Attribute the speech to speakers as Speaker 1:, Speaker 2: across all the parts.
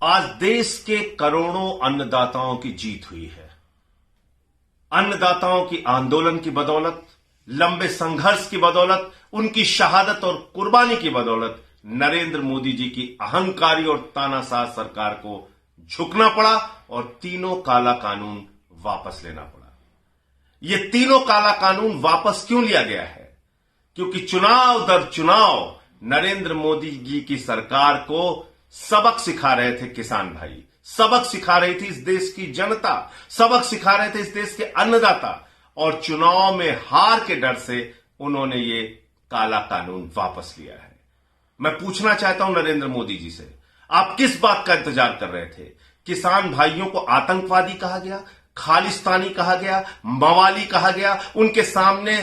Speaker 1: आज देश के करोड़ों अन्नदाताओं की जीत हुई है। अन्नदाताओं की आंदोलन की बदौलत, लंबे संघर्ष की बदौलत, उनकी शहादत और कुर्बानी की बदौलत नरेंद्र मोदी जी की अहंकारी और तानाशाह सरकार को झुकना पड़ा और तीनों काला कानून वापस लेना पड़ा। ये तीनों काला कानून वापस क्यों लिया गया है? क्योंकि चुनाव दर चुनाव नरेंद्र मोदी जी की सरकार को सबक सिखा रहे थे किसान भाई, सबक सिखा रही थी इस देश की जनता, सबक सिखा रहे थे इस देश के अन्नदाता, और चुनाव में हार के डर से उन्होंने ये काला कानून वापस लिया है। मैं पूछना चाहता हूं नरेंद्र मोदी जी से, आप किस बात का इंतजार कर रहे थे? किसान भाइयों को आतंकवादी कहा गया, खालिस्तानी कहा गया, मवाली कहा गया, उनके सामने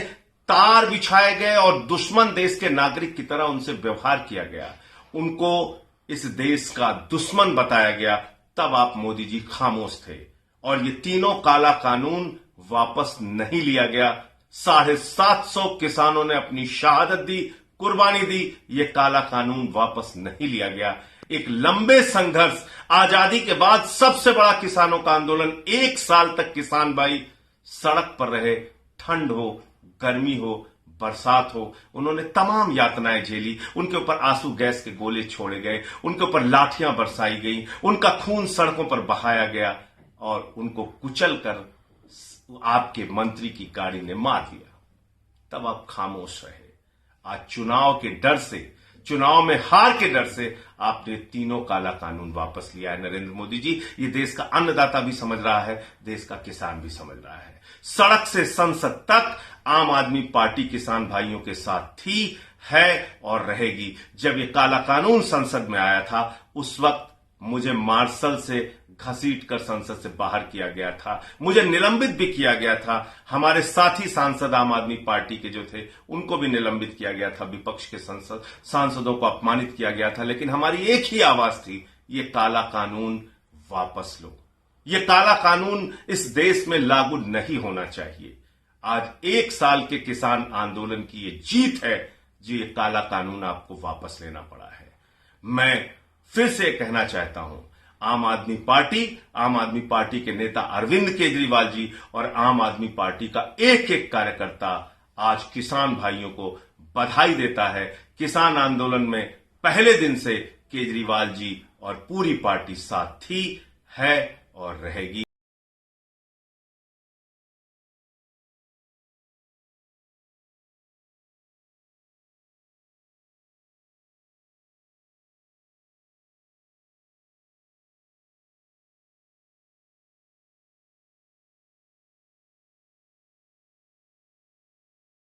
Speaker 1: तार बिछाए गए और दुश्मन देश के नागरिक की तरह उनसे व्यवहार किया गया, उनको इस देश का दुश्मन बताया गया। तब आप मोदी जी खामोश थे और ये तीनों काला कानून वापस नहीं लिया गया। 750 किसानों ने अपनी शहादत दी, कुर्बानी दी, ये काला कानून वापस नहीं लिया गया। एक लंबे संघर्ष, आजादी के बाद सबसे बड़ा किसानों का आंदोलन, 1 साल तक किसान भाई सड़क पर रहे, ठंड हो, गर्मी हो, बरसात हो, उन्होंने तमाम यातनाएं झेली। उनके ऊपर आंसू गैस के गोले छोड़े गए, उनके ऊपर लाठियां बरसाई गई, उनका खून सड़कों पर बहाया गया और उनको कुचल कर आपके मंत्री की गाड़ी ने मार दिया। तब आप खामोश रहे। आज चुनाव के डर से, चुनाव में हार के डर से आपने तीनों काला कानून वापस लिया है। नरेंद्र मोदी जी, ये देश का अन्नदाता भी समझ रहा है, देश का किसान भी समझ रहा है। सड़क से संसद तक आम आदमी पार्टी किसान भाइयों के साथ थी, है और रहेगी। जब ये काला कानून संसद में आया था, उस वक्त मुझे मार्शल से घसीट कर संसद से बाहर किया गया था, मुझे निलंबित भी किया गया था। हमारे साथी सांसद आम आदमी पार्टी के जो थे, उनको भी निलंबित किया गया था, विपक्ष के सांसदों को अपमानित किया गया था। लेकिन हमारी एक ही आवाज थी, ये काला कानून वापस लो। ये काला कानून इस देश में लागू नहीं होना चाहिए। आज 1 साल के किसान आंदोलन की ये जीत है जो ये काला कानून आपको वापस लेना पड़ा है। मैं फिर से कहना चाहता हूं, आम आदमी पार्टी के नेता अरविंद केजरीवाल जी और आम आदमी पार्टी का एक एक कार्यकर्ता आज किसान भाइयों को बधाई देता है। किसान आंदोलन में पहले दिन से केजरीवाल जी और पूरी पार्टी साथ थी, है और रहेगी।